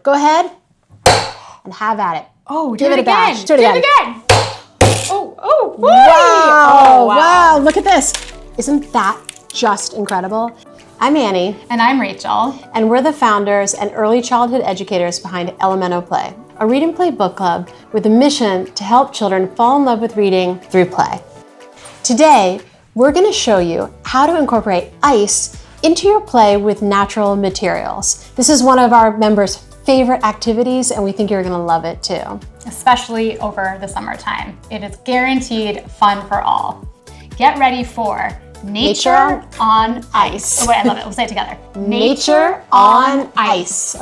Go ahead and have at it. Oh, give it a again. bash. Do it again. Oh, whee! Wow. Oh, Wow, look at this. Isn't that just incredible? I'm Annie. And I'm Rachel. And we're the founders and early childhood educators behind Elemento Play, a read and play book club with a mission to help children fall in love with reading through play. Today, we're going to show you how to incorporate ice into your play with natural materials. This is one of our members' favorite activities, and we think you're going to love it too. Especially over the summertime. It is guaranteed fun for all. Get ready for Nature on Ice. Oh wait, I love it. We'll say it together. Nature on Ice.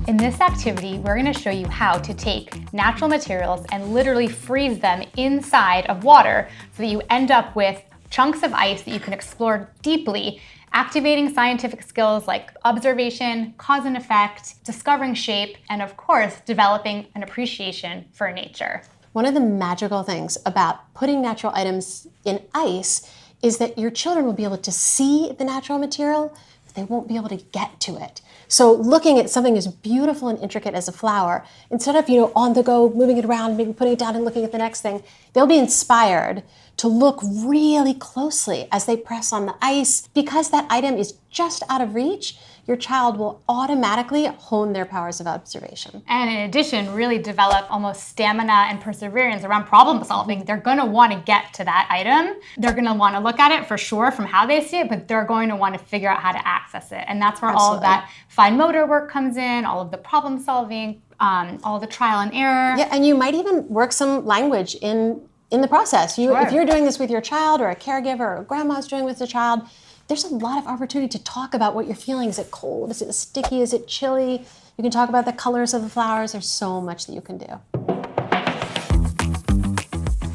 In this activity, we're going to show you how to take natural materials and literally freeze them inside of water so that you end up with chunks of ice that you can explore deeply, activating scientific skills like observation, cause and effect, discovering shape, and of course, developing an appreciation for nature. One of the magical things about putting natural items in ice is that your children will be able to see the natural material, but they won't be able to get to it. So looking at something as beautiful and intricate as a flower, instead of, on the go, moving it around, maybe putting it down and looking at the next thing, they'll be inspired to look really closely as they press on the ice. Because that item is just out of reach, your child will automatically hone their powers of observation. And in addition, really develop almost stamina and perseverance around problem solving. They're gonna wanna get to that item. They're gonna wanna look at it for sure from how they see it, but they're going to wanna figure out how to access it. And that's where all of that fine motor work comes in, all of the problem solving, all the trial and error. Yeah, and you might even work some language in the process. Sure. If you're doing this with your child or a caregiver or a grandma's doing it with the child, there's a lot of opportunity to talk about what you're feeling. Is it cold? Is it sticky? Is it chilly? You can talk about the colors of the flowers. There's so much that you can do.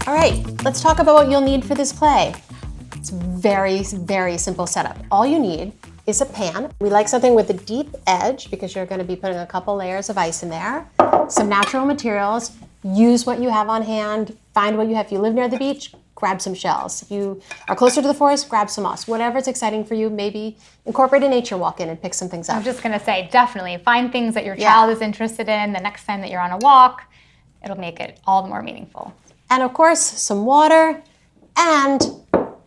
All right, let's talk about what you'll need for this play. It's very, very simple setup. All you need is a pan. We like something with a deep edge because you're going to be putting a couple layers of ice in there. Some natural materials. Use what you have on hand. Find what you have. If you live near the beach, grab some shells. If you are closer to the forest, grab some moss. Whatever's exciting for you, maybe incorporate a nature walk in and pick some things up. I'm just gonna say, definitely find things that your child is interested in the next time that you're on a walk. It'll make it all the more meaningful. And of course, some water and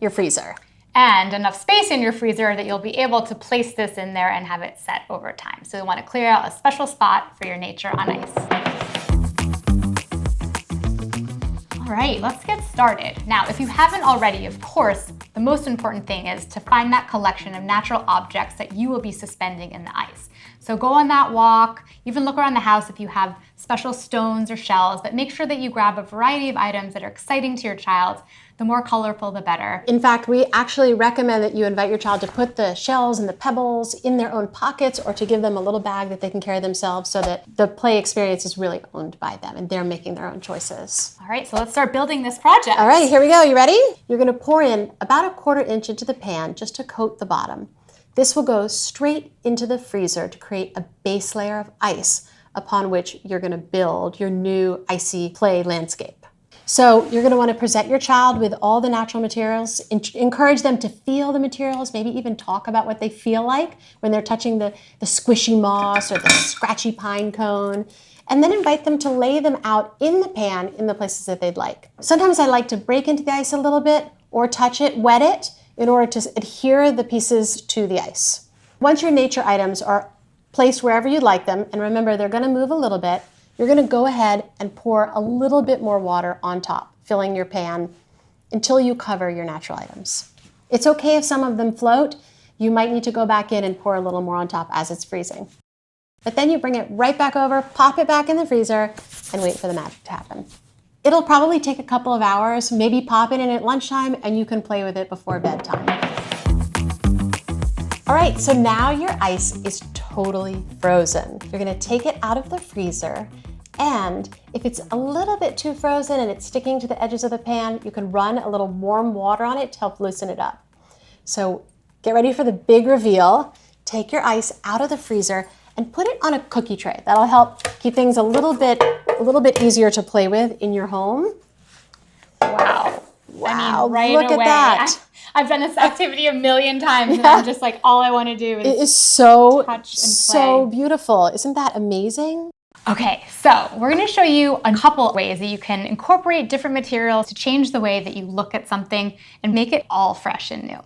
your freezer. And enough space in your freezer that you'll be able to place this in there and have it set over time. So you wanna clear out a special spot for your Nature on Ice. All right, let's get started. Now, if you haven't already, of course, the most important thing is to find that collection of natural objects that you will be suspending in the ice. So go on that walk, even look around the house if you have special stones or shells, but make sure that you grab a variety of items that are exciting to your child. The more colorful, the better. In fact, we actually recommend that you invite your child to put the shells and the pebbles in their own pockets or to give them a little bag that they can carry themselves so that the play experience is really owned by them and they're making their own choices. All right, so let's start building this project. All right, here we go. You ready? You're going to pour in about 1/4 inch into the pan just to coat the bottom. This will go straight into the freezer to create a base layer of ice upon which you're going to build your new icy play landscape. So you're going to want to present your child with all the natural materials, encourage them to feel the materials, maybe even talk about what they feel like when they're touching the squishy moss or the scratchy pine cone, and then invite them to lay them out in the pan in the places that they'd like. Sometimes I like to break into the ice a little bit or touch it, wet it, in order to adhere the pieces to the ice. Once your nature items are placed wherever you'd like them, and remember they're going to move a little bit, you're going to go ahead and pour a little bit more water on top, filling your pan until you cover your natural items. It's okay if some of them float. You might need to go back in and pour a little more on top as it's freezing. But then you bring it right back over, pop it back in the freezer, and wait for the magic to happen. It'll probably take a couple of hours, maybe pop it in at lunchtime, and you can play with it before bedtime. All right, so now your ice is totally frozen. You're gonna take it out of the freezer, and if it's a little bit too frozen and it's sticking to the edges of the pan, you can run a little warm water on it to help loosen it up. So get ready for the big reveal. Take your ice out of the freezer and put it on a cookie tray. That'll help keep things a little bit easier to play with in your home. Wow. Wow, I mean, right look away. at that. I've done this activity a million times, and I'm just like, all I want to do It is is so, touch and so play. beautiful. Isn't that amazing? Okay, so we're going to show you a couple ways that you can incorporate different materials to change the way that you look at something and make it all fresh and new.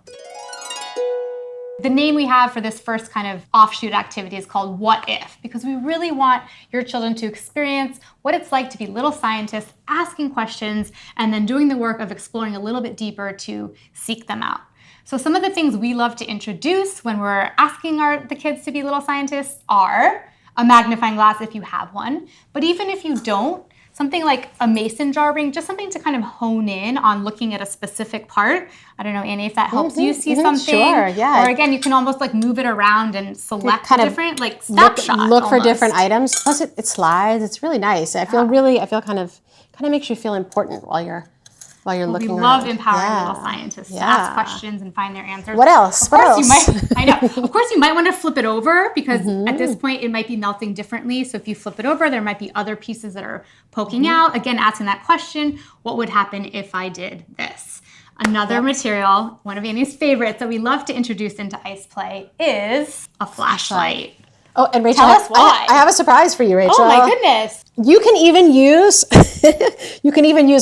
The name we have for this first kind of offshoot activity is called What If, because we really want your children to experience what it's like to be little scientists, asking questions, and then doing the work of exploring a little bit deeper to seek them out. So some of the things we love to introduce when we're asking the kids to be little scientists are a magnifying glass if you have one, but even if you don't, something like a mason jar ring, just something to kind of hone in on looking at a specific part. I don't know, Annie, if that helps you see something. Sure, yeah. Or again, you can almost like move it around and select kind of different like snapshots. Look for almost. different items. Plus it slides. It's really nice. I feel kind of makes you feel important while you're looking We around. love empowering Yeah. little scientists to Yeah. ask questions and find their answers. What else? Of course, you What else? might. I know. Of course, you might want to flip it over because at this point it might be melting differently. So if you flip it over, there might be other pieces that are poking out. Again, asking that question: what would happen if I did this? Another material, one of Annie's favorites that we love to introduce into ice play, is a flashlight. Oh, and Rachel, Tell us why. I have a surprise for you, Rachel. Oh my goodness! You can even use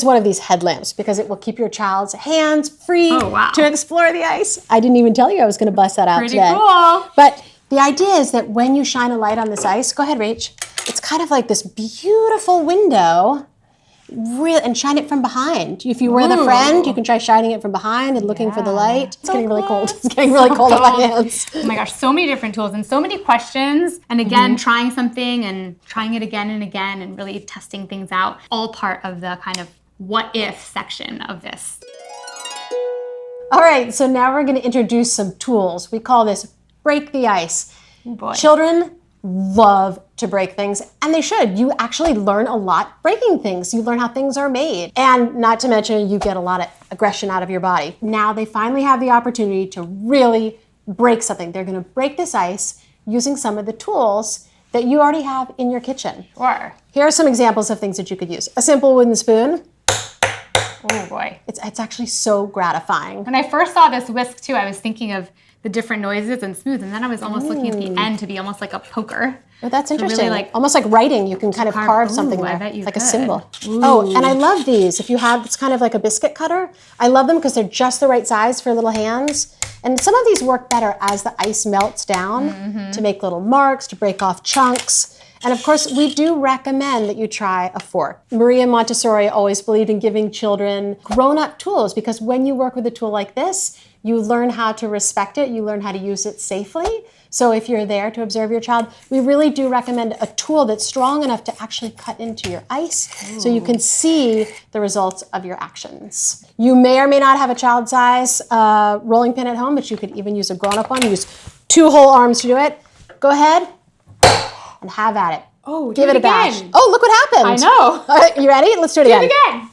one of these headlamps because it will keep your child's hands free Oh, wow. to explore the ice. I didn't even tell you I was going to bust that out Pretty today. cool. But the idea is that when you shine a light on this ice, go ahead, Rach. It's kind of like this beautiful window. And shine it from behind. If you were the friend, you can try shining it from behind and looking for the light. It's getting really cold. It's getting really cold on my hands. Oh my gosh, so many different tools and so many questions. And again, trying something and trying it again and again and really testing things out. All part of the kind of what if section of this. All right, so now we're going to introduce some tools. We call this break the ice. Oh boy. Children love to break things, and they should. You actually learn a lot breaking things. You learn how things are made. And not to mention, you get a lot of aggression out of your body. Now they finally have the opportunity to really break something. They're going to break this ice using some of the tools that you already have in your kitchen. Sure. Here are some examples of things that you could use. A simple wooden spoon. Oh boy. It's actually so gratifying. When I first saw this whisk too, I was thinking of the different noises and smooth, and then I was almost looking at the end to be almost like a poker. Oh, that's So really, interesting. like, almost like writing, you can kind of carve something Ooh, I there. bet you like a could. symbol. Ooh. Oh, and I love these. If you have, it's kind of like a biscuit cutter. I love them because they're just the right size for little hands. And some of these work better as the ice melts down to make little marks, to break off chunks. And of course, we do recommend that you try a fork. Maria Montessori always believed in giving children grown-up tools because when you work with a tool like this, you learn how to respect it, you learn how to use it safely. So if you're there to observe your child, we really do recommend a tool that's strong enough to actually cut into your ice so you can see the results of your actions. You may or may not have a child-size rolling pin at home, but you could even use a grown-up one. Use 2 whole arms to do it. Go ahead and have at it. Oh, Give do it a bash. again. Oh, look what happened. I know. All right, you ready? Let's do it again. Do it again.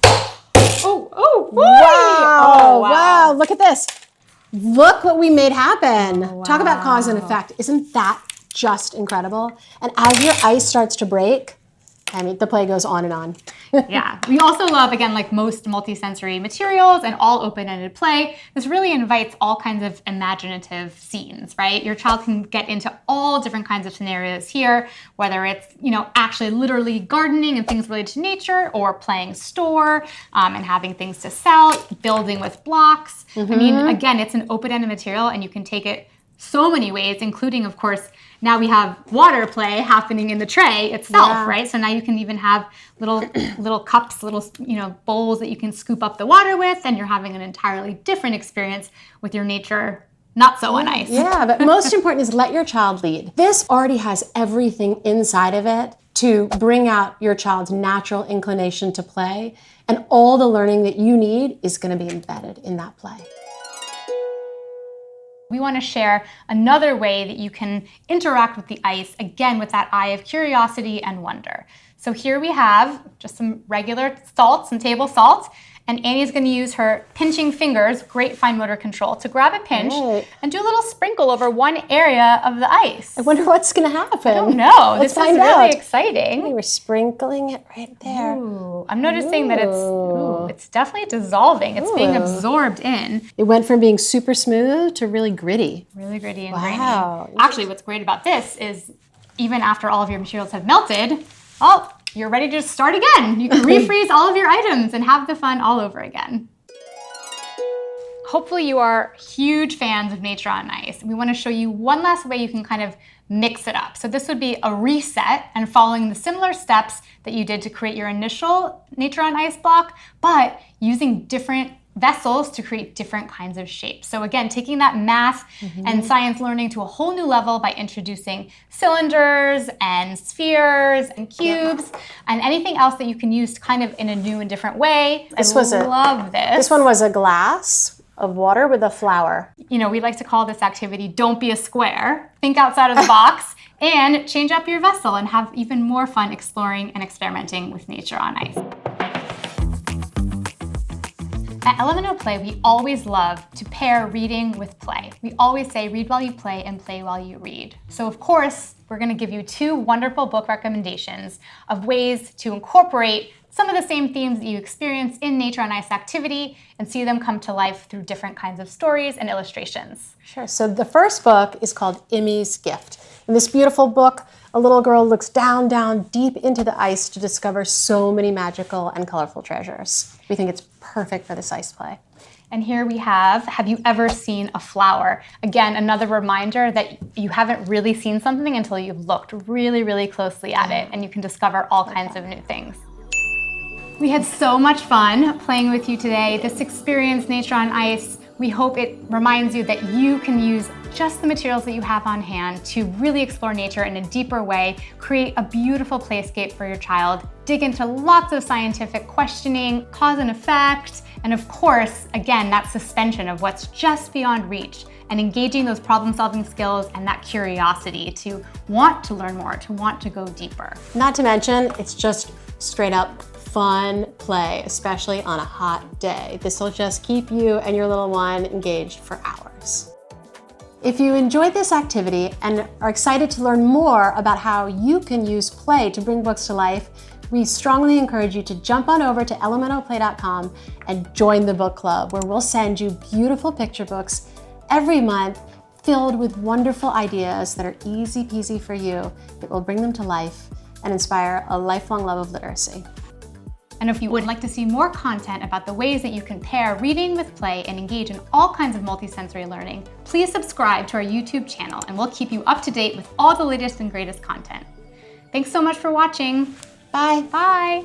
Oh, boy. Wow, Oh, wow, look at this. Look what we made happen. Talk about cause and effect. Isn't that just incredible? And as your ice starts to break, I mean, the play goes on and on. Yeah, we also love, again, like most multisensory materials and all open-ended play, this really invites all kinds of imaginative scenes, right? Your child can get into all different kinds of scenarios here, whether it's, actually literally gardening and things related to nature, or playing store and having things to sell, building with blocks. I mean, again, it's an open-ended material and you can take it so many ways, including, of course, now we have water play happening in the tray itself, right? So now you can even have little cups, little bowls that you can scoop up the water with, and you're having an entirely different experience with your nature not so on ice. Yeah, but most important is let your child lead. This already has everything inside of it to bring out your child's natural inclination to play, and all the learning that you need is going to be embedded in that play. We want to share another way that you can interact with the ice, again, with that eye of curiosity and wonder. So here we have just some regular salt, some table salt, And Annie's gonna use her pinching fingers, great fine motor control, to grab a pinch and do a little sprinkle over one area of the ice. I wonder what's going to happen. I don't know. Let's This is find really out. exciting. We're sprinkling it right there. Ooh, I'm noticing that it's definitely dissolving. It's being absorbed in. It went from being super smooth to really gritty. Really gritty and Wow. grainy. Actually, what's great about this is even after all of your materials have melted, oh, you're ready to start again. You can refreeze all of your items and have the fun all over again. Hopefully you are huge fans of Nature on Ice. We want to show you one last way you can kind of mix it up. So this would be a reset and following the similar steps that you did to create your initial Nature on Ice block, but using different vessels to create different kinds of shapes. So again, taking that math and science learning to a whole new level by introducing cylinders and spheres and cubes and anything else that you can use kind of in a new and different way. I love this. This one was a glass of water with a flower. You know, we like to call this activity, don't be a square. Think outside of the box and change up your vessel and have even more fun exploring and experimenting with Nature on Ice. At Elemental Play, we always love to pair reading with play. We always say read while you play and play while you read. So of course, we're gonna give you 2 wonderful book recommendations of ways to incorporate some of the same themes that you experience in Nature on Ice activity and see them come to life through different kinds of stories and illustrations. Sure. So the first book is called Immy's Gift. In this beautiful book, a little girl looks down deep into the ice to discover so many magical and colorful treasures. We think it's perfect for this ice play. And here we have you ever seen a flower? Again, another reminder that you haven't really seen something until you've looked really, really closely at it and you can discover all kinds of new things. We had so much fun playing with you today. This experience, Nature on Ice, we hope it reminds you that you can use just the materials that you have on hand to really explore nature in a deeper way, create a beautiful playscape for your child, dig into lots of scientific questioning, cause and effect, and of course, again, that suspension of what's just beyond reach and engaging those problem-solving skills and that curiosity to want to learn more, to want to go deeper. Not to mention, it's just straight up fun play, especially on a hot day. This will just keep you and your little one engaged for hours. If you enjoyed this activity and are excited to learn more about how you can use play to bring books to life, we strongly encourage you to jump on over to elementalplay.com and join the book club, where we'll send you beautiful picture books every month filled with wonderful ideas that are easy peasy for you, that will bring them to life and inspire a lifelong love of literacy. And if you would like to see more content about the ways that you can pair reading with play and engage in all kinds of multisensory learning, please subscribe to our YouTube channel and we'll keep you up to date with all the latest and greatest content. Thanks so much for watching. Bye. Bye.